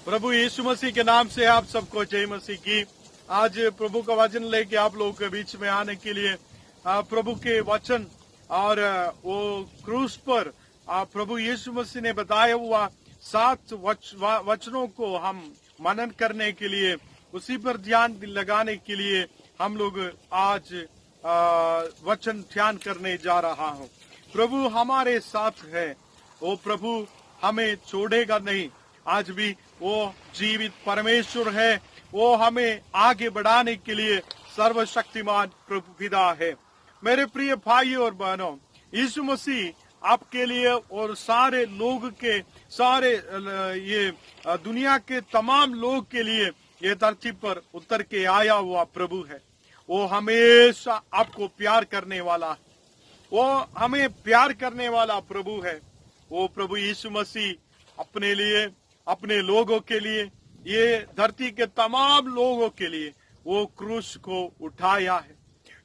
प्रभु यीशु मसीह के नाम से आप सबको जय मसीह की। आज प्रभु का वचन लेके आप लोगों के बीच में आने के लिए प्रभु के वचन और वो क्रूस पर प्रभु यीशु मसीह ने बताया हुआ 7 वचनों को हम मनन करने के लिए, उसी पर ध्यान लगाने के लिए हम लोग आज वचन ध्यान करने जा रहा हूँ। प्रभु हमारे साथ है, वो प्रभु हमें छोड़ेगा नहीं। आज भी वो जीवित परमेश्वर है, वो हमें आगे बढ़ाने के लिए सर्वशक्तिमान प्रभु पिता है। मेरे प्रिय भाई और बहनों, यीशु मसीह आपके लिए और सारे लोग के ये दुनिया के तमाम लोग के लिए ये धरती पर उतर के आया हुआ प्रभु है। वो हमेशा आपको प्यार करने वाला है, वो हमें प्यार करने वाला प्रभु है। वो प्रभु यीशु मसीह अपने लिए, अपने लोगों के लिए, ये धरती के तमाम लोगों के लिए वो क्रूस को उठाया है,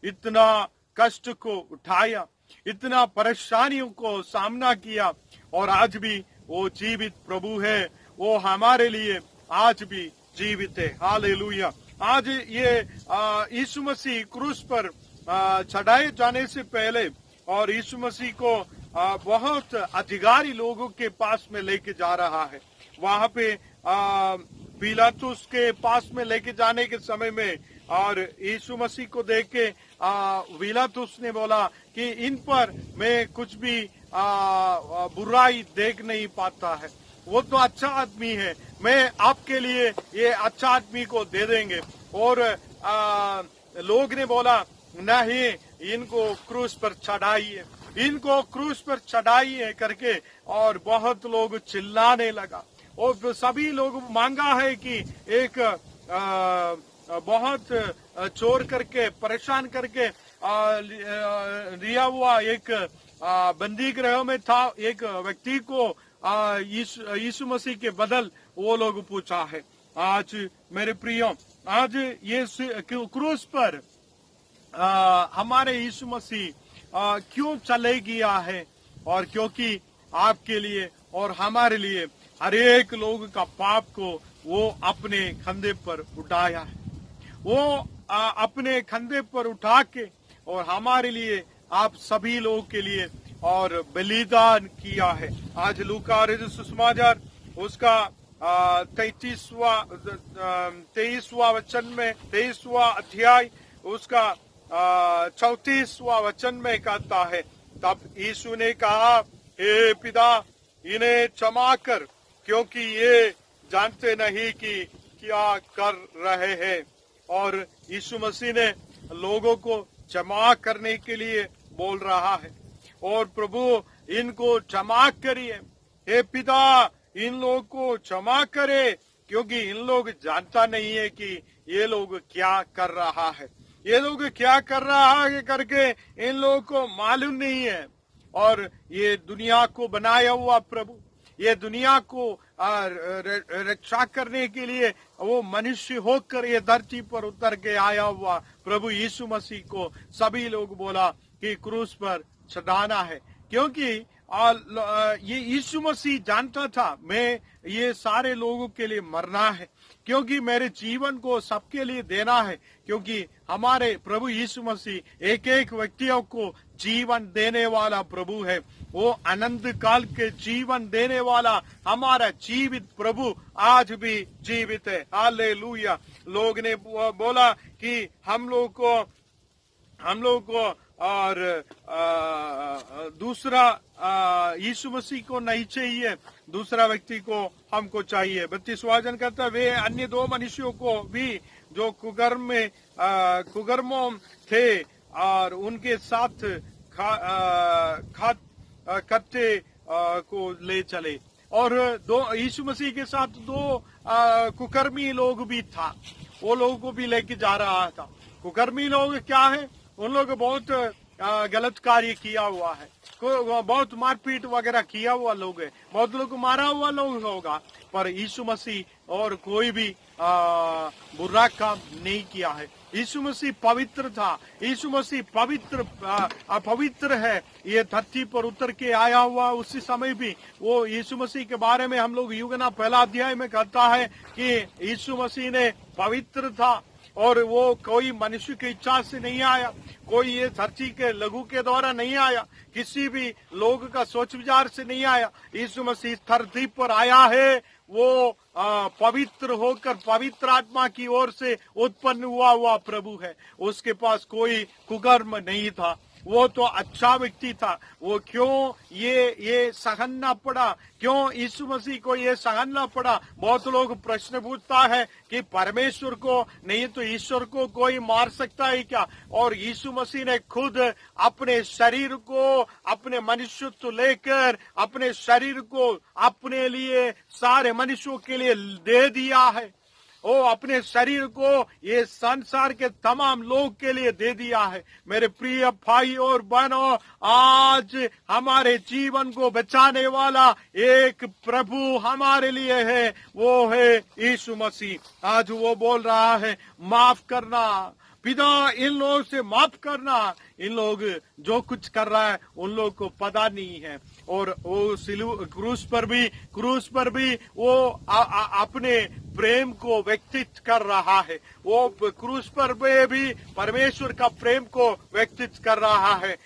इतना कष्ट को उठाया, इतना परेशानियों को सामना किया, और आज भी वो जीवित प्रभु है। वो हमारे लिए आज भी जीवित है। हालेलुया। आज ये यीशु मसीह क्रूस पर चढ़ाए जाने से पहले और यीशु मसीह को बहुत अधिकारी लोगों के पास में लेके जा रहा है। वहां पे पिलातुस के पास में लेके जाने के समय में और यीशु मसीह को देख के पिलातुस ने बोला कि इन पर मैं कुछ भी बुराई देख नहीं पाता है, वो तो अच्छा आदमी है, मैं आपके लिए ये अच्छा आदमी को दे देंगे। और लोग ने बोला नहीं, इनको क्रूस पर चढ़ाइए, इनको क्रूस पर चढ़ाइए करके, और बहुत लोग चिल्लाने लगा। और सभी लोग मांगा है कि एक बहुत चोर करके, परेशान करके लिया हुआ एक बंदी गृह में था एक व्यक्ति को यीशु मसीह के बदल वो लोग पूछा है। आज मेरे प्रियो, आज ये क्रूस पर हमारे यीशु मसीह क्यों चले गया है? और क्योंकि आपके लिए और हमारे लिए हर एक लोग का पाप को वो अपने कंधे पर उठाया है। वो अपने कंधे पर उठा के और हमारे लिए, आप सभी लोगों के लिए और बलिदान किया है। आज लूका सुसमाचार उसका 23वां वचन में, 23वां अध्याय उसका 34वां वचन में कहता है, तब यीशु ने कहा, हे पिता, इन्हें क्षमा कर, क्योंकि ये जानते नहीं कि क्या कर रहे हैं। और यीशु मसीह ने लोगों को क्षमा करने के लिए बोल रहा है, और प्रभु इनको क्षमा करिए, हे पिता इन लोगों को क्षमा करे, क्योंकि इन लोग जानता नहीं है कि ये लोग क्या कर रहा है, ये लोग क्या कर रहा है करके इन लोगों को मालूम नहीं है। और ये दुनिया को बनाया हुआ प्रभु, ये दुनिया को रक्षा करने के लिए वो मनुष्य होकर ये धरती पर उतर के आया हुआ प्रभु यीशु मसीह को सभी लोग बोला कि क्रूस पर चढ़ाना है, क्योंकि ये यीशु मसीह जानता था मैं ये सारे लोगों के लिए मरना है, क्योंकि मेरे जीवन को सबके लिए देना है, क्योंकि हमारे प्रभु यीशु मसीह एक एक व्यक्तियों को जीवन देने वाला प्रभु है। वो अनंत काल के जीवन देने वाला हमारा जीवित प्रभु आज भी जीवित है। हालेलुया। लोग ने बोला कि हम लोग को और दूसरा यीशु मसीह को नहीं चाहिए, दूसरा व्यक्ति को हमको चाहिए। 32वां वचन कहता है, वे अन्य 2 मनुष्यों को भी जो कुकर्मों थे और उनके साथ कत्ते को ले चले। और यीशु मसीह के साथ 2 कुकर्मी लोग भी था, वो लोगों को भी लेके जा रहा था। कुकर्मी लोग क्या है? उन लोग बहुत गलत कार्य किया हुआ है, बहुत मारपीट वगैरह किया हुआ लोग है, बहुत लोग मारा हुआ लोग होगा, पर यीशु मसीह और कोई भी बुरा काम नहीं किया है। यीशु मसीह पवित्र था, यीशु मसीह पवित्र है। ये धरती पर उतर के आया हुआ उसी समय भी वो यीशु मसीह के बारे में हम लोग यूहन्ना पहला अध्याय में कहता है कि यीशु मसीह ने पवित्र था और वो कोई मनुष्य की इच्छा से नहीं आया, कोई ये धरती के लघु के द्वारा नहीं आया, किसी भी लोग का सोच विचार से नहीं आया। यीशु मसीह धरती पर आया है, वो पवित्र होकर पवित्र आत्मा की ओर से उत्पन्न हुआ प्रभु है। उसके पास कोई कुकर्म नहीं था, वो तो अच्छा व्यक्ति था। वो क्यों ये सहना पड़ा, क्यों यीशु मसीह को ये सहना पड़ा? बहुत लोग प्रश्न पूछता है कि परमेश्वर को नहीं तो ईश्वर को कोई मार सकता है क्या? और यीशु मसीह ने खुद अपने शरीर को, अपने मनुष्यत्व लेकर अपने शरीर को अपने लिए, सारे मनुष्यों के लिए दे दिया है। वो अपने शरीर को ये संसार के तमाम लोग के लिए दे दिया है। मेरे प्रिय भाई और बहनों, आज हमारे जीवन को बचाने वाला एक प्रभु हमारे लिए है, वो है यीशु मसीह। आज वो बोल रहा है, माफ करना पिता, इन लोगों से माफ करना, इन लोग जो कुछ कर रहा है उन लोग को पता नहीं है। और वो क्रूस पर भी वो अपने प्रेम को व्यक्तित कर रहा है। वो क्रूस पर भी परमेश्वर का प्रेम को व्यक्तित कर रहा है।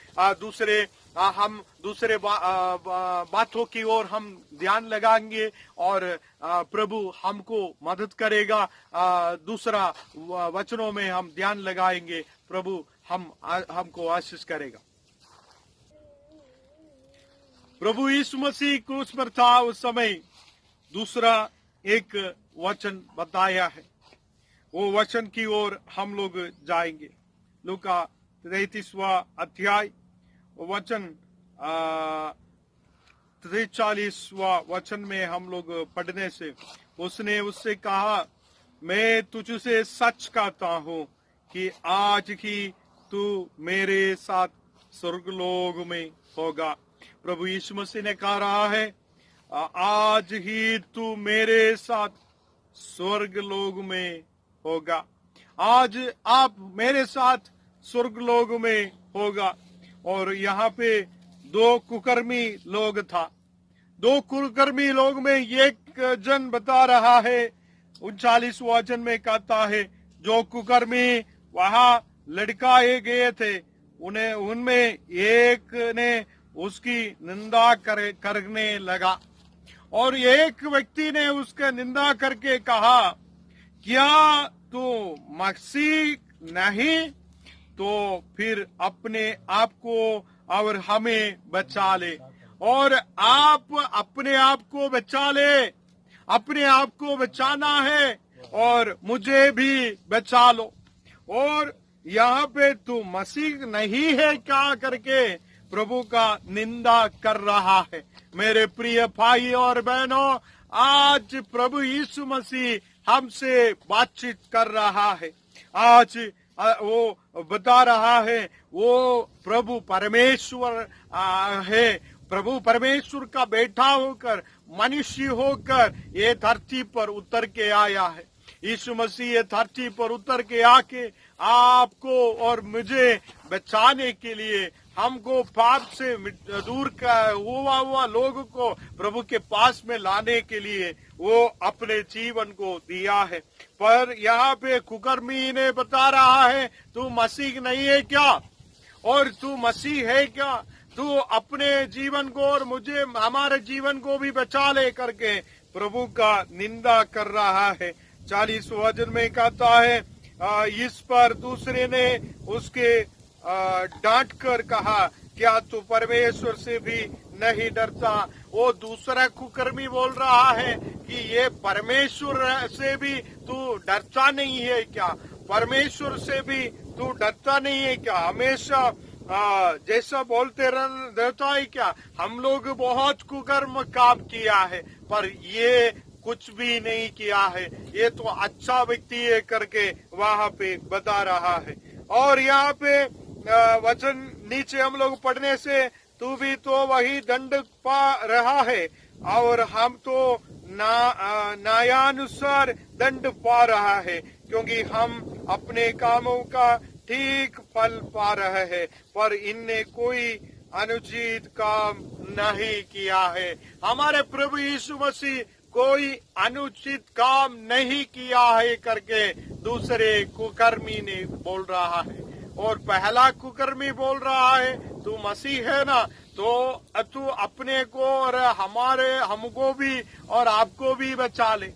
हम दूसरे बातों की ओर हम ध्यान लगाएंगे और प्रभु हमको मदद करेगा। दूसरा वचनों में हम ध्यान लगाएंगे, प्रभु हमको आशीष करेगा। प्रभु यीशु मसीह क्रूस पर था उस समय, दूसरा एक वचन बताया है, वो वचन की ओर हम लोग जाएंगे। लूका 33वां अध्याय वचन 43वां वचन में हम लोग पढ़ने से, उसने उससे कहा, मैं तुझसे सच कहता हूँ कि आज ही तू मेरे साथ स्वर्गलोक में होगा। प्रभु यीशु मसीह ने कहा रहा है, आज ही तू मेरे साथ स्वर्गलोक में होगा। आज आप मेरे साथ स्वर्गलोक में होगा। और यहाँ पे दो कुकर्मी लोग था। दो कुकर्मी लोग में एक जन बता रहा है, 39 वचन में कहता है, जो कुकर्मी वहां लड़काए गए थे, उनमें एक ने उसकी निंदा करने लगा और एक व्यक्ति ने उसका निंदा करके कहा, क्या तू मसीह नहीं तो फिर अपने आप को और हमें बचा ले। और आप अपने आप को बचा ले, अपने आप को बचाना है और मुझे भी बचा लो। और यहाँ पे तू मसीह नहीं है क्या करके प्रभु का निंदा कर रहा है। मेरे प्रिय भाई और बहनों, आज प्रभु यीशु मसीह हमसे बातचीत कर रहा है। आज वो बता रहा है, वो प्रभु परमेश्वर है। प्रभु परमेश्वर का बेटा होकर, मनुष्य होकर ये धरती पर उतर के आया है। यीशु मसीह ये धरती पर उतर के आके आपको और मुझे बचाने के लिए, हमको पाप से दूर हुआ लोगों को प्रभु के पास में लाने के लिए वो अपने जीवन को दिया है। पर यहाँ पे कुकर्मी ने बता रहा है, तू मसीह नहीं है क्या? और तू मसीह है क्या? तू अपने जीवन को और मुझे, हमारे जीवन को भी बचा ले करके प्रभु का निंदा कर रहा है। 40 वचन में कहता है, इस पर दूसरे ने उसके डांट कर कहा, क्या तू परमेश्वर से भी नहीं डरता? वो दूसरा कुकर्मी बोल रहा है कि ये परमेश्वर से भी तू डरता नहीं है क्या? परमेश्वर से भी तू डरता नहीं है क्या? हमेशा जैसा बोलते रहता है क्या? हम लोग बहुत कुकर्म काम किया है, पर ये कुछ भी नहीं किया है, ये तो अच्छा व्यक्ति है करके वहां पे बता रहा है। और यहाँ पे वचन नीचे हम लोग पढ़ने से तू भी तो वही दंड पा रहा है और हम तो न्यायानुसार दंड पा रहा है, क्योंकि हम अपने कामों का ठीक फल पा रहे हैं, पर इनने कोई अनुचित काम नहीं किया है। हमारे प्रभु यीशु मसीह कोई अनुचित काम नहीं किया है करके दूसरे कुकर्मी ने बोल रहा है, और पहला कुकर्मी बोल रहा है तू मसीह है ना, तो तू अपने को और हमको भी और आपको भी बचा ले।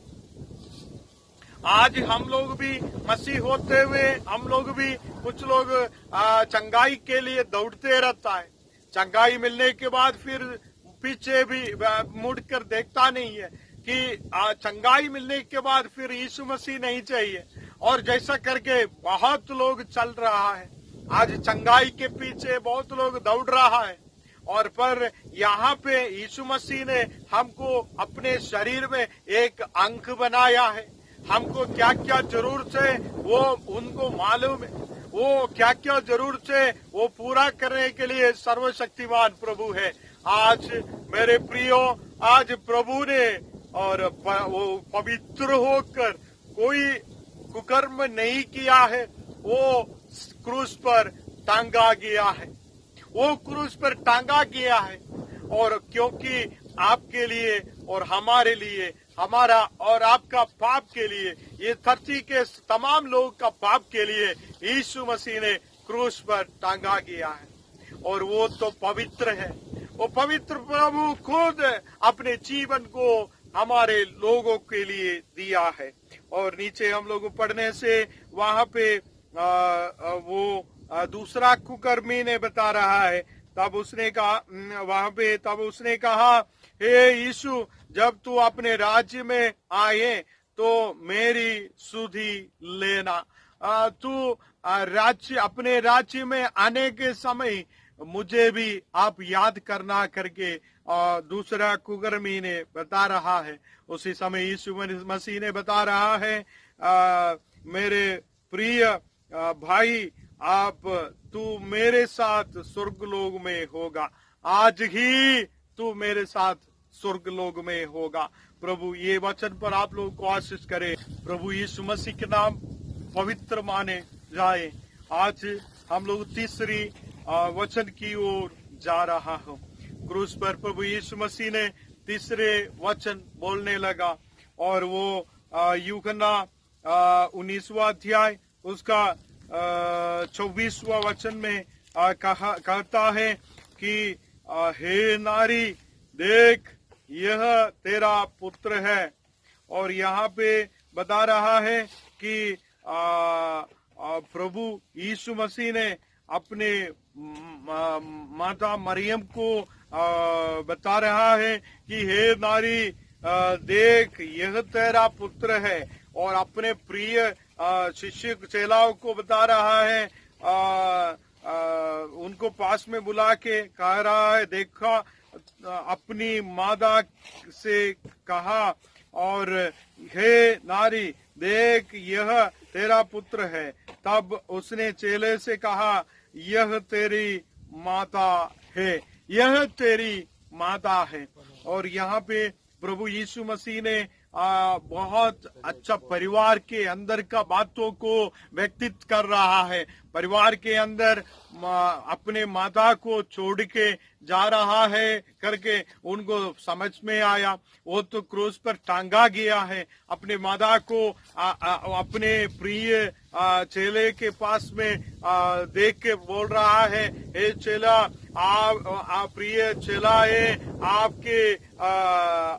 आज हम लोग भी मसीह होते हुए हम लोग भी कुछ लोग चंगाई के लिए दौड़ते रहता है, चंगाई मिलने के बाद फिर पीछे भी मुड़कर देखता नहीं है कि चंगाई मिलने के बाद फिर यीशु मसीह नहीं चाहिए, और जैसा करके बहुत लोग चल रहा है। आज चंगाई के पीछे बहुत लोग दौड़ रहा है, और पर यहाँ पे यीशु मसीह ने हमको अपने शरीर में एक अंग बनाया है। हमको क्या क्या जरूरत है वो उनको मालूम है, वो क्या क्या जरूरत है वो पूरा करने के लिए सर्वशक्तिमान प्रभु है। आज मेरे प्रियो, आज प्रभु ने और वो पवित्र होकर कोई कुकर्म नहीं किया है, वो क्रूस पर टांगा गया है, वो क्रूस पर टांगा गया है। और क्योंकि आपके लिए और हमारे लिए, हमारा और आपका पाप के लिए, ये धरती के तमाम लोगों का पाप के लिए यीशु मसीह ने क्रूस पर टांगा गया है। और वो तो पवित्र है, वो पवित्र प्रभु खुद अपने जीवन को हमारे लोगों के लिए दिया है। और नीचे हम लोग पढ़ने से वहाँ पे वो दूसरा कुकर्मी ने बता रहा है, तब उसने कहा वहाँ पे, तब उसने कहा हे यीशु, जब तू अपने राज्य में आए तो मेरी सुधि लेना। तू अपने राज्य में आने के समय मुझे भी आप याद करना करके दूसरा कुकर्मी ने बता रहा है। उसी समय यीशु मसीह ने बता रहा है, मेरे प्रिय भाई, तू मेरे साथ स्वर्गलोक में होगा, आज ही तू मेरे साथ स्वर्गलोक में होगा। प्रभु ये वचन पर आप लोगों को आशीष करे। प्रभु यीशु मसीह के नाम पवित्र माने जाए। आज हम लोग तीसरी वचन की ओर जा रहा हूँ। क्रूस पर प्रभु यीशु मसीह ने तीसरे वचन बोलने लगा, और वो यूहन्ना 19वां अध्याय उसका 24वां वचन में कहता है कि हे नारी, देख यह तेरा पुत्र है। और यहाँ पे बता रहा है कि प्रभु यीशु मसीह ने अपने माता मरियम को बता रहा है कि हे नारी, देख यह तेरा पुत्र है। और अपने प्रिय शिष्य चेलाओं को बता रहा है, उनको पास में बुला के कह रहा है, देखा अपनी माता से कहा, और हे नारी, देख यह तेरा पुत्र है। तब उसने चेले से कहा, यह तेरी माता है, यह तेरी माता है। और यहाँ पे प्रभु यीशु मसीह ने बहुत अच्छा परिवार के अंदर का बातों को व्यक्तित कर रहा है। परिवार के अंदर अपने माता को छोड़ के जा रहा है करके उनको समझ में आया, वो तो क्रूस पर टांगा गया है। अपने माता को अपने प्रिय चेले के पास में देख के बोल रहा है, हे चेला, आप प्रिय चेला है,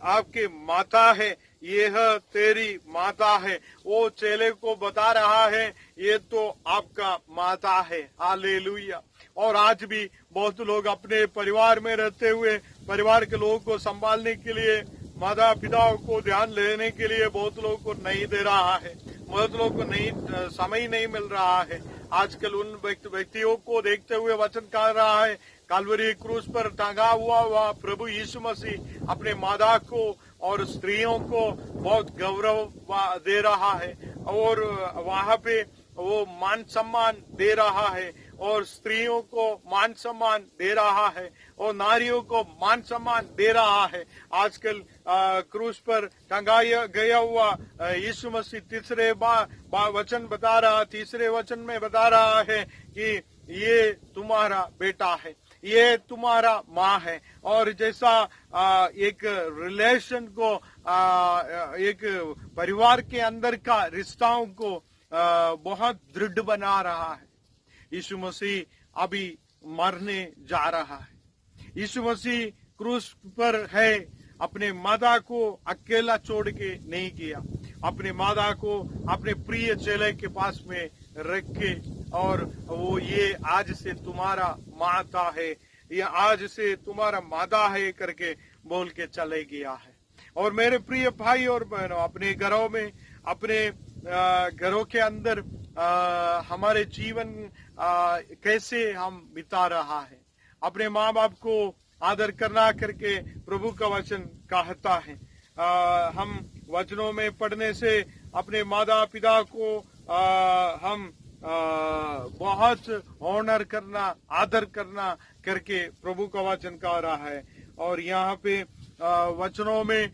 आपके माता है, यह तेरी माता है। वो चेले को बता रहा है, ये तो आपका माता है। हालेलुया। और आज भी बहुत लोग अपने परिवार में रहते हुए परिवार के लोगों को संभालने के लिए, माता पिताओं को ध्यान लेने के लिए बहुत लोगों को नहीं दे रहा है, बहुत लोगों को समय नहीं मिल रहा है। आजकल उन व्यक्तियों को देखते हुए वचन कह रहा है, काल्वरी क्रूस पर टांगा हुआ प्रभु यीशु मसीह अपने माता को और स्त्रियों को बहुत गौरव दे रहा है, और वहाँ पे वो मान सम्मान दे रहा है। और स्त्रियों को मान सम्मान दे रहा है और नारियों को मान सम्मान दे रहा है। आजकल क्रूस पर टंगाया गया हुआ यीशु मसीह तीसरे वचन में बता रहा है कि ये तुम्हारा बेटा है, ये तुम्हारा माँ है। और जैसा एक रिलेशन को एक परिवार के अंदर का रिश्ताओं को बहुत दृढ़ बना रहा है। यीशु मसीह अभी मरने जा रहा है। यीशु मसीह क्रूस पर है, अपने माता को अकेला छोड़ के नहीं किया, अपने माता को अपने प्रिय चेले के पास में रख के, और वो ये आज से तुम्हारा माता है, ये आज से तुम्हारा माता है करके बोल के चले गया है। और मेरे प्रिय भाई और बहनों, अपने घरों में, अपने घरों के अंदर हमारे जीवन कैसे हम बिता रहा है। अपने माँ बाप को आदर करना करके प्रभु का वचन कहता है। हम वचनों में पढ़ने से अपने माता पिता को हम बहुत ऑनर करना, आदर करना करके प्रभु का वचन कह रहा है। और यहाँ पे वचनों में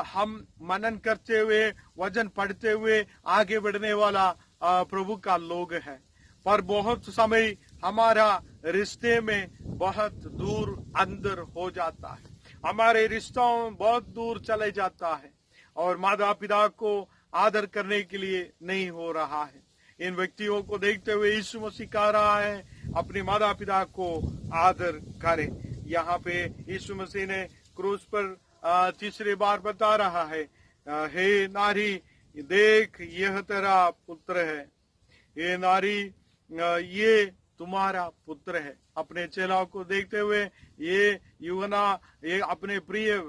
हम मनन करते हुए, वचन पढ़ते हुए आगे बढ़ने वाला प्रभु का लोग है। पर बहुत समय हमारा रिश्ते में बहुत दूर अंदर हो जाता है, हमारे रिश्तों बहुत दूर चले जाता है और माता पिता को आदर करने के लिए नहीं हो रहा है। इन व्यक्तियों को देखते हुए यीशु मसीह कह रहा है अपने माता पिता को आदर करें। यहाँ पे यीशु मसीह ने क्रूस पर तीसरी बार बता रहा है, हे नारी देख यह तेरा पुत्र है, ये नारी ये तुम्हारा पुत्र है। अपने चेलाओं को देखते हुए ये यूहन्ना ये अपने प्रिय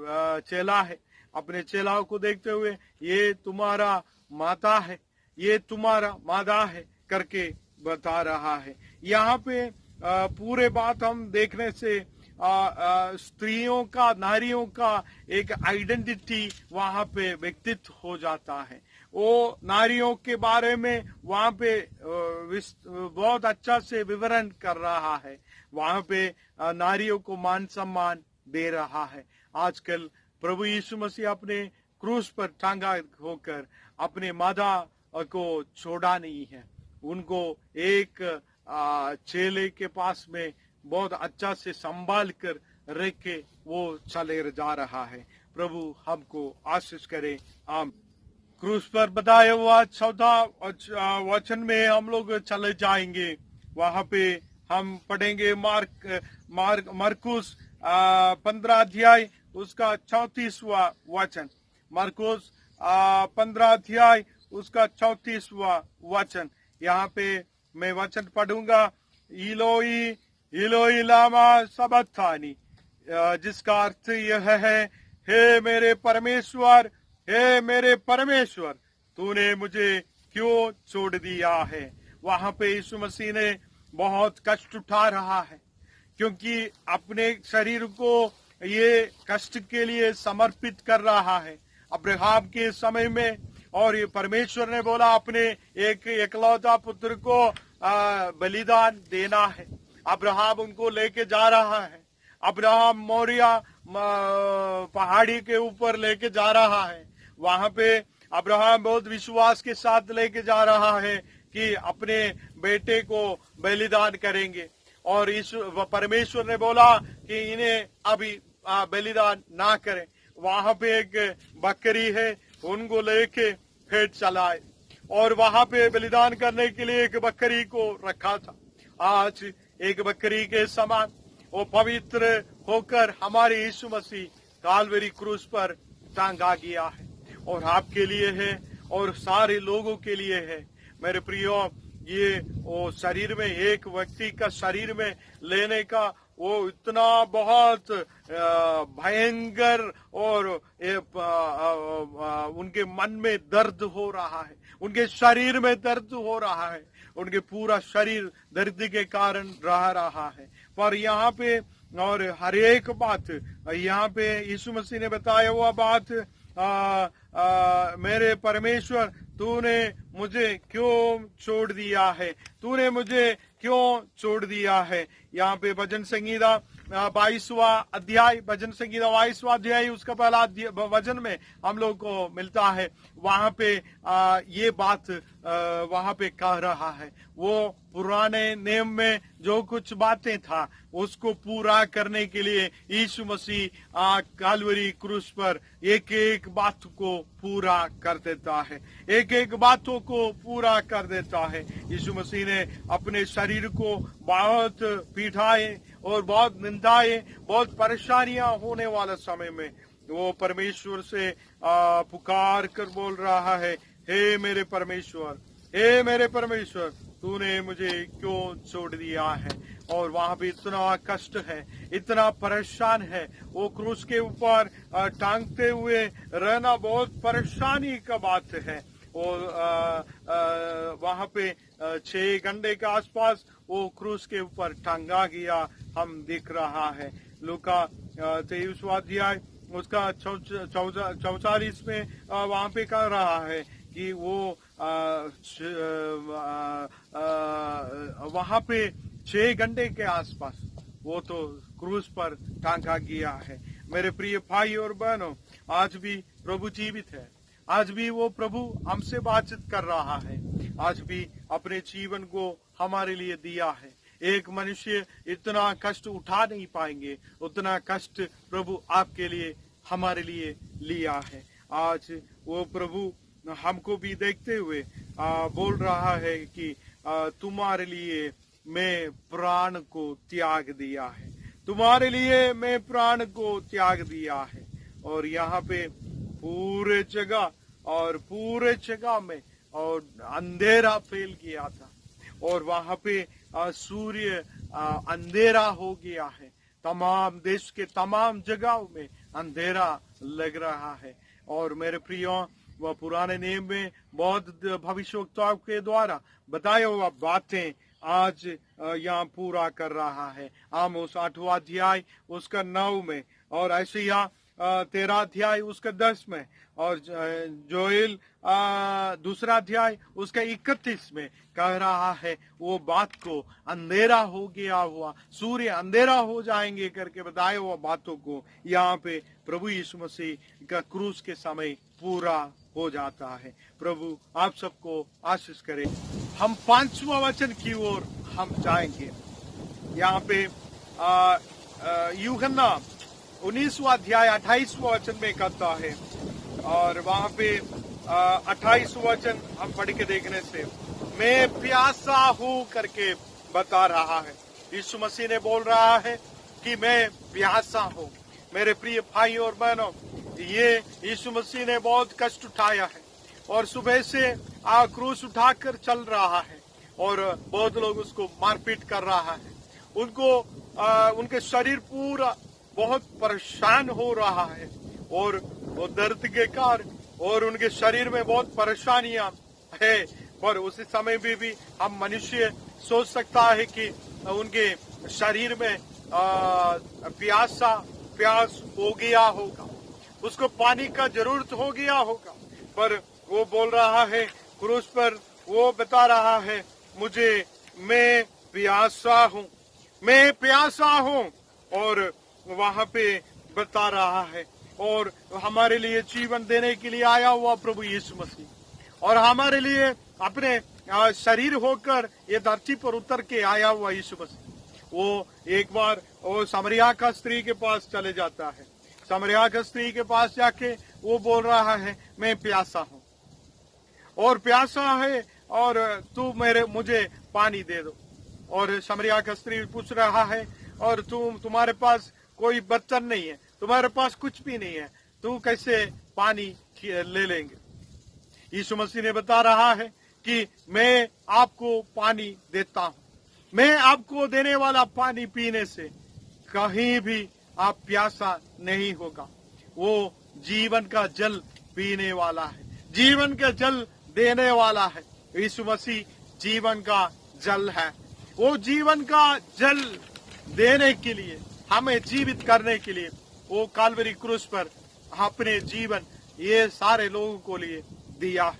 चेला है, अपने चेलाओं को देखते हुए ये तुम्हारा माता है, ये तुम्हारा माता है करके बता रहा है। यहाँ पे पूरे बात हम देखने से स्त्रियों का, नारियों का एक आइडेंटिटी वहाँ पे व्यक्तित्व हो जाता है। वो नारियों के बारे में वहाँ पे बहुत अच्छा से विवरण कर रहा है, वहाँ पे नारियों को मान सम्मान दे रहा है। आजकल प्रभु यीशु मसीह अपने क्रूस पर टांगा होकर अपने माता को छोड़ा नहीं है, उनको एक चेले के पास में बहुत अच्छा से संभाल कर रख के वो चले जा रहा है। प्रभु हमको आशीष करे, आम। क्रूस पर बताया हुआ 14 वचन में हम लोग चले जाएंगे। वहां पे हम पढ़ेंगे मरकुस 15 अध्याय उसका 34वां वचन। मरकुस 15 अध्याय उसका 34वां वचन। यहाँ पे मैं वचन पढ़ूंगा, इलोई इलोई लामा सबक्तानी, जिसका अर्थ यह है, हे मेरे परमेश्वर, हे मेरे परमेश्वर, तूने मुझे क्यों छोड़ दिया है। वहां पे यीशु मसीह ने बहुत कष्ट उठा रहा है, क्योंकि अपने शरीर को ये कष्ट के लिए समर्पित कर रहा है अब्राहम के समय में। और ये परमेश्वर ने बोला अपने एक एकलौता पुत्र को बलिदान देना है। अब्राहम उनको लेके जा रहा है, अब्राहम मोरिया पहाड़ी के ऊपर लेके जा रहा है। वहां पे अब्राहम बहुत विश्वास के साथ लेके जा रहा है कि अपने बेटे को बलिदान करेंगे। और इस परमेश्वर ने बोला कि इन्हें अभी बलिदान ना करें। वहां पे एक बकरी है, उनको लेके फिर चलाए और वहां पे बलिदान करने के लिए एक बकरी को रखा था। आज एक बकरी के समान वो पवित्र होकर हमारे यीशु मसीह कालवरी क्रूस पर टांगा गया है और आपके लिए है और सारे लोगों के लिए है। मेरे प्रियो, ये वो शरीर में, एक व्यक्ति का शरीर में लेने का वो इतना बहुत भयंकर और उनके मन में दर्द हो रहा है, उनके शरीर में दर्द हो रहा है, उनके पूरा शरीर दर्द के कारण रह रहा है। पर यहाँ पे और हर एक बात यहाँ पे यीशु मसीह ने बताया हुआ बात, मेरे परमेश्वर, तूने मुझे क्यों छोड़ दिया है, तूने मुझे क्यों छोड़ दिया है। यहाँ पे भजन संगीता 22वां अध्याय, भजन संगीता 22वां अध्याय उसका पहला वचन में हम लोग को मिलता है। वहां पे ये बात वहां पे कह रहा है, वो पुराने नियम में जो कुछ बातें था उसको पूरा करने के लिए यीशु मसीह कालवरी क्रूस पर एक एक बात को पूरा कर देता है, एक एक बातों को पूरा कर देता है। यीशु मसीह ने अपने शरीर को बहुत पीठाए और बहुत निंदाए, बहुत परेशानियां होने वाले समय में वो परमेश्वर से पुकार कर बोल रहा है, हे मेरे परमेश्वर, हे मेरे परमेश्वर, तूने मुझे क्यों छोड़ दिया है। और वहां पे इतना कष्ट है, इतना परेशान है, वो क्रूस के ऊपर टांगते हुए रहना बहुत परेशानी का बात है। और वहां पे 6 घंटे के आसपास वो क्रूस के ऊपर टांगा गया हम दिख रहा है। लूका 23वां अध्याय उसका 44 में वहां पे कह रहा है कि वो वहां पे 6 घंटे के आसपास वो तो क्रूस पर टांगा गया है। मेरे प्रिय भाई और बहनों, आज भी प्रभु जीवित है, आज भी वो प्रभु हमसे बातचीत कर रहा है, आज भी अपने जीवन को हमारे लिए दिया है। एक मनुष्य इतना कष्ट उठा नहीं पाएंगे, उतना कष्ट प्रभु आपके लिए, हमारे लिए लिया है। आज वो प्रभु हमको भी देखते हुए बोल रहा है कि तुम्हारे लिए मैं प्राण को त्याग दिया है, तुम्हारे लिए मैं प्राण को त्याग दिया है। और यहाँ पे पूरे जगह में और अंधेरा फैल गया था, और वहां पे सूर्य अंधेरा हो गया है, तमाम देश के तमाम जगहों में अंधेरा लग रहा है। और मेरे प्रियो, वह पुराने नियम में बहुत भविष्यवक्ताओं के द्वारा बताए हुआ बातें आज यहाँ पूरा कर रहा है। आमोस 8वां अध्याय उसका 9 में, और ऐसिया 13 अध्याय उसका 10 में, और जोएल 2 अध्याय उसका 31 में कह रहा है वो बात को अंधेरा हो गया हुआ, सूर्य अंधेरा हो जाएंगे करके बताए हुआ बातों को यहाँ पे प्रभु यीशु मसीह का क्रूस के समय पूरा हो जाता है। प्रभु आप सबको आशीष करे। हम 5वां वचन की ओर हम जाएंगे। यहाँ पे यूहन्ना 19वां अध्याय 28वां वचन में कहता है, और वहां पे 28वां वचन हम पढ़ के देखने से मैं प्यासा हूं करके बता रहा है। यीशु मसीह ने बोल रहा है कि मैं प्यासा हूं। मेरे प्रिय भाई और बहनों, ये यीशु मसीह ने बहुत कष्ट उठाया है, और सुबह से क्रूस उठाकर चल रहा है, और बहुत लोग उसको मारपीट कर रहा है, उनको उनके शरीर पूरा बहुत परेशान हो रहा है, और वो दर्द के कारण और उनके शरीर में बहुत परेशानियां है। पर उसी समय भी हम मनुष्य सोच सकता है कि उनके शरीर में प्यास हो गया होगा, उसको पानी का जरूरत हो गया होगा। पर वो बोल रहा है क्रूस पर, वो बता रहा है मैं प्यासा हूं, और वहां पे बता रहा है, और हमारे लिए जीवन देने के लिए आया हुआ प्रभु यीशु मसीह, और हमारे लिए अपने शरीर होकर ये धरती पर उतर के आया हुआ यीशु मसीह, वो एक बार वो समरिया का स्त्री के पास चले जाता है। समरिया का स्त्री के पास जाके वो बोल रहा है मैं प्यासा हूं, और प्यासा है, और तू मुझे पानी दे दो। और समरिया का स्त्री पूछ रहा है, और तुम्हारे पास कोई बर्तन नहीं है, तुम्हारे पास कुछ भी नहीं है, तू कैसे पानी ले लेंगे। यीशु मसीह ने बता रहा है कि मैं आपको पानी देता हूं, मैं आपको देने वाला पानी पीने से कहीं भी आप प्यासा नहीं होगा। वो जीवन का जल पीने वाला है, जीवन का जल देने वाला है। यीशु मसीह जीवन का जल है। वो जीवन का जल देने के लिए, हमें जीवित करने के लिए वो काल्वरी क्रूस पर अपने जीवन ये सारे लोगों को लिए दिया है।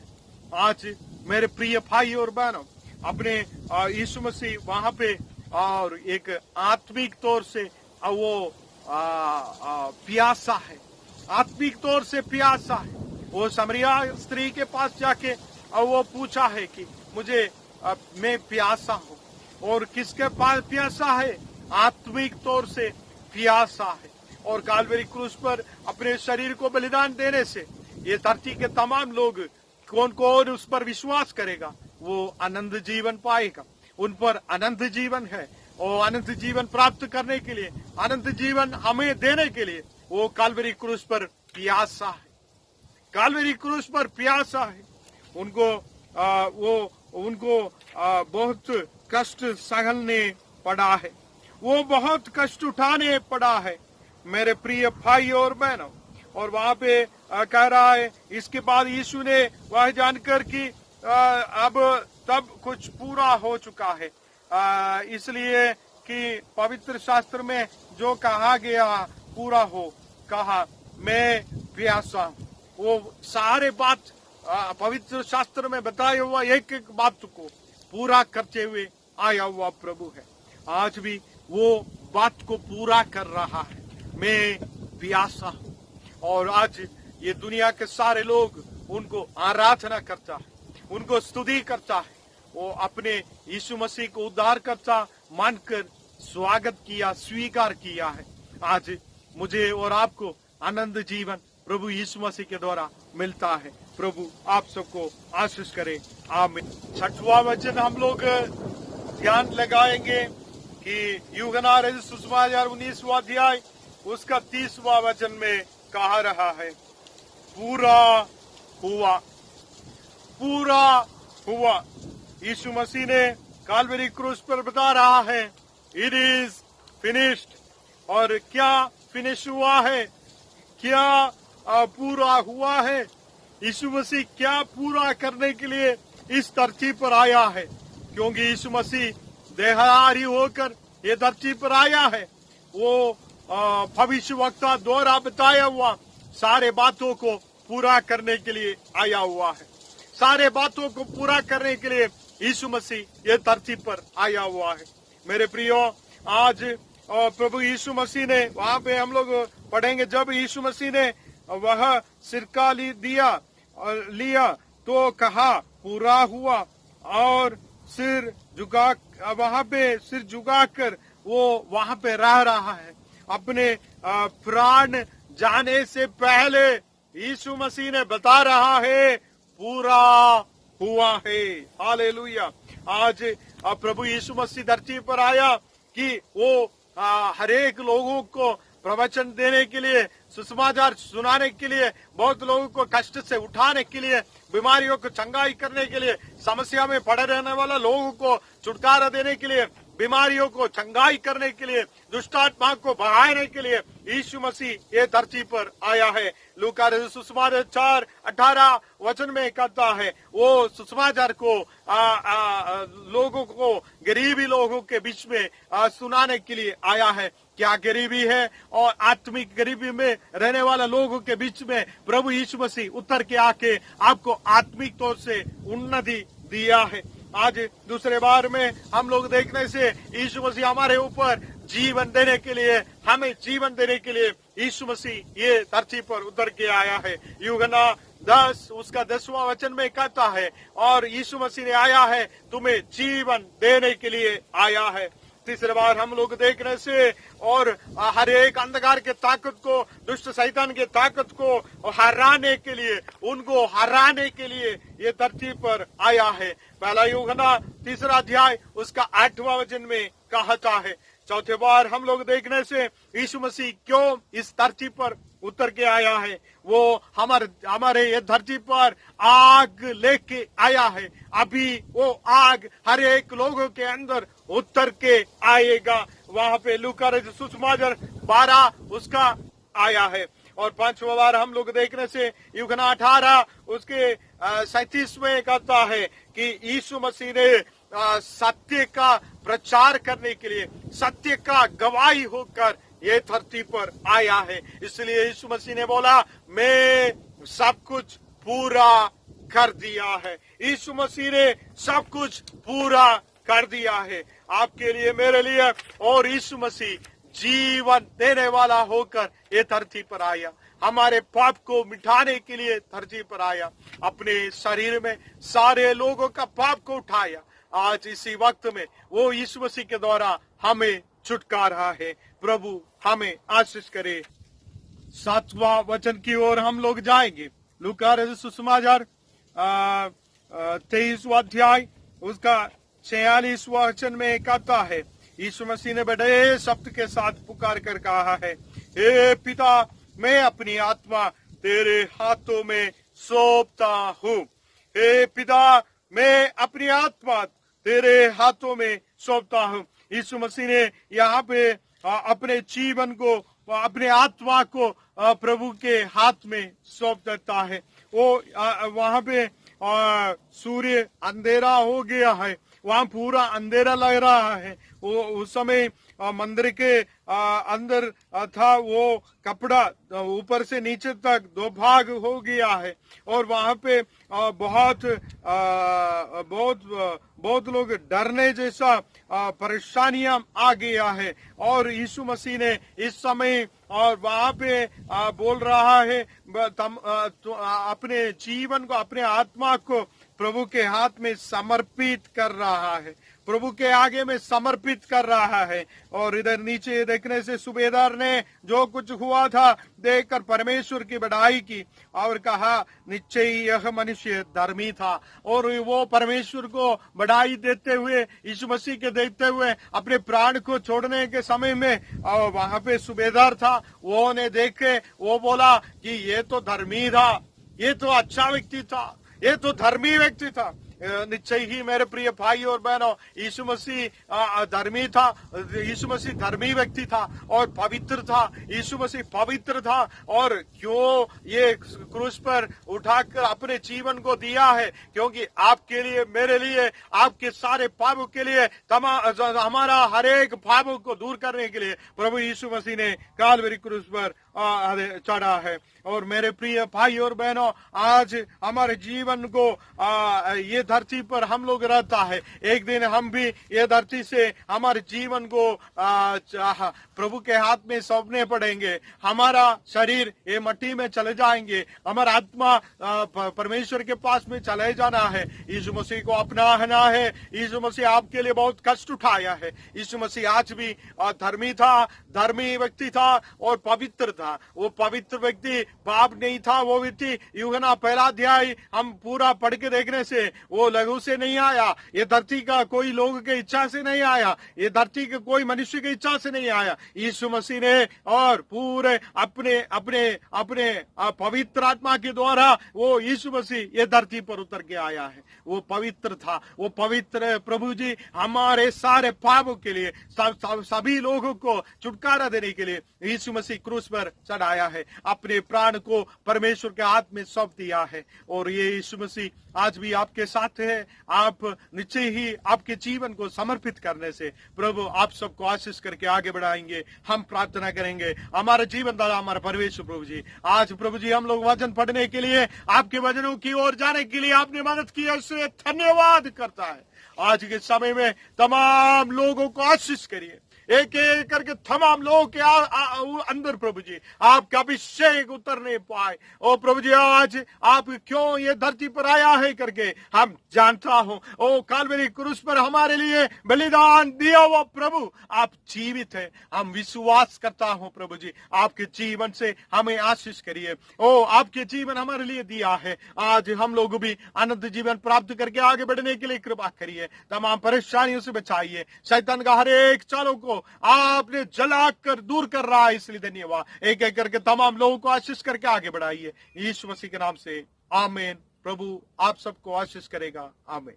आज मेरे प्रिय भाई और बहनों, अपने यीशु मसीह वहां पे और एक आत्मिक तौर से वो प्यासा है, आत्मिक तौर से प्यासा है। वो समरिया स्त्री के पास जाके वो पूछा है कि मुझे मैं प्यासा हूँ, और किसके पास प्यासा है? आत्मिक तौर से प्यासा है। और काल्वरी क्रूस पर अपने शरीर को बलिदान देने से ये धरती के तमाम लोग, कौन कौन उस पर विश्वास करेगा वो अनंत जीवन पाएगा। उन पर अनंत जीवन है, और अनंत जीवन प्राप्त करने के लिए, अनंत जीवन हमें देने के लिए वो काल्वरी क्रूस पर प्यासा है, काल्वरी क्रूस पर प्यासा है। उनको बहुत कष्ट सहने पड़ा है, वो बहुत कष्ट उठाने पड़ा है मेरे प्रिय भाई और बहनों। और वहां पे कह रहा है, इसके बाद यीशु ने वह जानकर कि अब तब कुछ पूरा हो चुका है, इसलिए कि पवित्र शास्त्र में जो कहा गया पूरा हो, कहा मैं प्यासा हूँ। वो सारे बात पवित्र शास्त्र में बताया हुआ एक एक बात को पूरा करते हुए आया हुआ प्रभु है। आज भी वो बात को पूरा कर रहा है, मैं प्यासा हूँ। और आज ये दुनिया के सारे लोग उनको आराधना करता है, उनको स्तुति करता है। वो अपने यीशु मसीह को उद्धारकर्ता मानकर स्वागत किया, स्वीकार किया है। आज मुझे और आपको आनंद जीवन प्रभु यीशु मसीह के द्वारा मिलता है। प्रभु आप सबको आशीष करे, आमीन। 6वां वचन हम लोग ध्यान लगाएंगे कि यूहन्ना रचित सुसमाचार 19वां अध्याय उसका 30वां वचन में कहा रहा है, पूरा हुआ, पूरा हुआ। यीशु मसीह ने काल्वरी क्रूस पर बता रहा है, इट इज फिनिश्ड। और क्या फिनिश हुआ है? क्या पूरा हुआ है? यीशु मसीह क्या पूरा करने के लिए इस धरती पर आया है? क्योंकि यीशु मसीह देहधारी होकर ये धरती पर आया है। वो भविष्यवक्ता द्वारा बताया हुआ सारे बातों को पूरा करने के लिए आया हुआ है। सारे बातों को पूरा करने के लिए यीशु मसीह ये धरती पर आया हुआ है। मेरे प्रियो, आज प्रभु यीशु मसीह ने, वहां पे हम लोग पढ़ेंगे, जब यीशु मसीह ने वह सिरका लिया तो कहा पूरा हुआ, और वहां पे सिर झुकाकर वो वहां पे रह रहा है। अपने प्राण जाने से पहले यीशु मसीह ने बता रहा है, पूरा हुआ है। हालेलुया। आज प्रभु यीशु मसीह धरती पर आया कि वो हरेक लोगों को प्रवचन देने के लिए, सुसमाचार सुनाने के लिए, बहुत लोगों को कष्ट से उठाने के लिए, बीमारियों को चंगाई करने के लिए, समस्या में पड़े रहने वाला लोगों को छुटकारा देने के लिए, बीमारियों को चंगाई करने के लिए, दुष्टात्मा को भगाने के लिए यीशु मसीह ये धरती पर आया है। लूका सुसमाचार 4:18 वचन में कहता है, वो सुसमाचार को लोगों को, गरीबी लोगों के बीच में सुनाने के लिए आया है। क्या गरीबी है? और आत्मिक गरीबी में रहने वाला लोगों के बीच में प्रभु यीशु मसीह उतर के आके आपको आत्मिक तौर से उन्नति दिया है। आज दूसरे बार में हम लोग देखने से यीशु मसीह हमारे ऊपर जीवन देने के लिए, हमें जीवन देने के लिए यीशु मसीह ये धरती पर उतर के आया है। यूहन्ना 10 उसका 10वां वचन में कहता है, और यीशु मसीह ने आया है तुम्हें जीवन देने के लिए आया है। तीसरे बार हम लोग देखने से, और हर एक अंधकार के ताकत को, दुष्ट शैतान के ताकत को हराने के लिए, उनको हराने के लिए ये धरती पर आया है। पहला यूहन्ना 3 अध्याय उसका 8वां वचन में कहता है। चौथे बार हम लोग देखने से यीशु मसीह क्यों इस धरती पर उतर के आया है, वो हमारे ये धरती पर आग लेके आया है। अभी वो आग हर एक लोगों के अंदर उतर के आएगा। वहां पे लूका रचित सुसमाचार 12 उसका आया है। और 5वां बार हम लोग देखने से यूहन्ना 18 उसके 37 में कहता है कि यीशु मसीह ने सत्य का प्रचार करने के लिए, सत्य का गवाही होकर ये धरती पर आया है। इसलिए यीशु मसीह ने बोला, मैं सब कुछ पूरा कर दिया है। यीशु मसीह ने सब कुछ पूरा कर दिया है आपके लिए, मेरे लिए। और यीशु मसीह जीवन देने वाला होकर ये धरती पर आया, हमारे पाप को मिटाने के लिए धरती पर आया, अपने शरीर में सारे लोगों का पाप को उठाया। आज इसी वक्त में वो यीशु मसीह के द्वारा हमें छुटका रहा है। प्रभु हमें आशीष करे। 7वां वचन की ओर हम लोग जाएंगे। लूका रचित सुसमाचार 23वां अध्याय उसका 46वां वचन में कहता है, यीशु मसीह ने बड़े शब्द के साथ पुकार कर कहा है, हे पिता, मैं अपनी आत्मा तेरे हाथों में सौंपता हूँ। हे पिता, मैं अपनी आत्मा तेरे हाथों में सौंपता हूँ। यीशु मसीह ने यहाँ पे अपने जीवन को, अपने आत्मा को प्रभु के हाथ में सौंप देता है। वो वहां पे सूर्य अंधेरा हो गया है, वहां पूरा अंधेरा लग रहा है। वो उस समय मंदिर के अंदर था वो कपड़ा ऊपर से नीचे तक 2 भाग हो गया है, और वहां पे बहुत लोग डरने जैसा परेशानियां आ गया है। और यीशु मसीह ने इस समय और वहां पे बोल रहा है, अपने जीवन को, अपने आत्मा को प्रभु के हाथ में समर्पित कर रहा है, प्रभु के आगे में समर्पित कर रहा है। और इधर नीचे देखने से सूबेदार ने जो कुछ हुआ था देखकर परमेश्वर की बड़ाई की और कहा, निश्चय यह मनुष्य धर्मी था। और वो परमेश्वर को बड़ाई देते हुए, यीशु मसीह के देखते हुए अपने प्राण को छोड़ने के समय में वहां पे सूबेदार था, वो ने देखे, वो बोला कि ये तो धर्मी था, ये तो अच्छा व्यक्ति था, ये तो धर्मी व्यक्ति था। निश्चय ही मेरे प्रिय भाई और बहनों, यीशु मसीह धर्मी था, यीशु मसीह धर्मी व्यक्ति था और पवित्र था। यीशु मसीह पवित्र था, और क्यों ये क्रूस पर उठाकर अपने जीवन को दिया है? क्योंकि आपके लिए, मेरे लिए, आपके सारे पापों के लिए, हमारा हर एक पापों को दूर करने के लिए प्रभु यीशु मसीह ने कालवरी क्रूस पर चढ़ा है। और मेरे प्रिय भाई और बहनों, आज हमारे जीवन को ये धरती पर हम लोग रहता है, एक दिन हम भी ये धरती से हमारे जीवन को प्रभु के हाथ में सौंपने पड़ेंगे। हमारा शरीर ये मट्टी में चले जाएंगे, हमारा आत्मा परमेश्वर के पास में चले जाना है। यीशु मसीह को अपनाना है। यीशु मसीह आपके लिए बहुत कष्ट उठाया है। यीशु मसीह आज भी धर्मी था, धर्मी व्यक्ति था और पवित्र था। वो पवित्र व्यक्ति पाप नहीं था। वो व्यक्ति यूहन्ना 1 अध्याय हम पूरा पढ़ के देखने से वो लघु से नहीं आया, ये धरती का कोई लोग के इच्छा से नहीं आया, ये धरती के कोई मनुष्य की इच्छा से नहीं आया। यीशु मसीह ने और पूरे अपने अपने अपने पवित्र आत्मा के द्वारा वो यीशु मसीह ये धरती पर उतर के आया है। वो पवित्र था, वो पवित्र प्रभु जी हमारे सारे पापों के लिए, सभी लोगों को छुटकारा देने के लिए यीशु मसीह क्रूस पर चढ़ाया है, अपने प्राण को परमेश्वर के हाथ में सौंप दिया है। और ये यीशु मसीह आज भी आपके साथ है। आप निश्चय ही आपके जीवन को समर्पित करने से प्रभु आप सबको आशीष करके आगे बढ़ाएंगे। हम प्रार्थना करेंगे। हमारा जीवन दाता, हमारा परमेश्वर प्रभु जी, आज प्रभु जी हम लोग वचन पढ़ने के लिए, आपके वचनों की ओर जाने के लिए आपने मदद की, इसलिए धन्यवाद करता है। आज के समय में तमाम लोगों को आशीष करिए, एक एक करके तमाम लोगों के अंदर प्रभु जी आपका अभिषेक उतरने पाए। ओ प्रभु जी, आज आप क्यों ये धरती पर आया है करके हम जानता हूं। ओ कालवरी क्रूस पर हमारे लिए बलिदान दिया हुआ प्रभु आप जीवित है। हम विश्वास करता हूं प्रभु जी, आपके जीवन से हमें आशीष करिए। ओ आपके जीवन हमारे लिए दिया है, आज हम लोग भी अनंत जीवन प्राप्त करके आगे बढ़ने के लिए कृपा करिए। तमाम परेशानियों से बचाइए। शैतान का हर एक चालों को आपने जला कर दूर कर रहा है, इसलिए धन्यवाद। एक एक करके तमाम लोगों को आशीष करके आगे बढ़ाइए, यीशु मसीह के नाम से आमीन। प्रभु आप सबको आशीष करेगा, आमीन।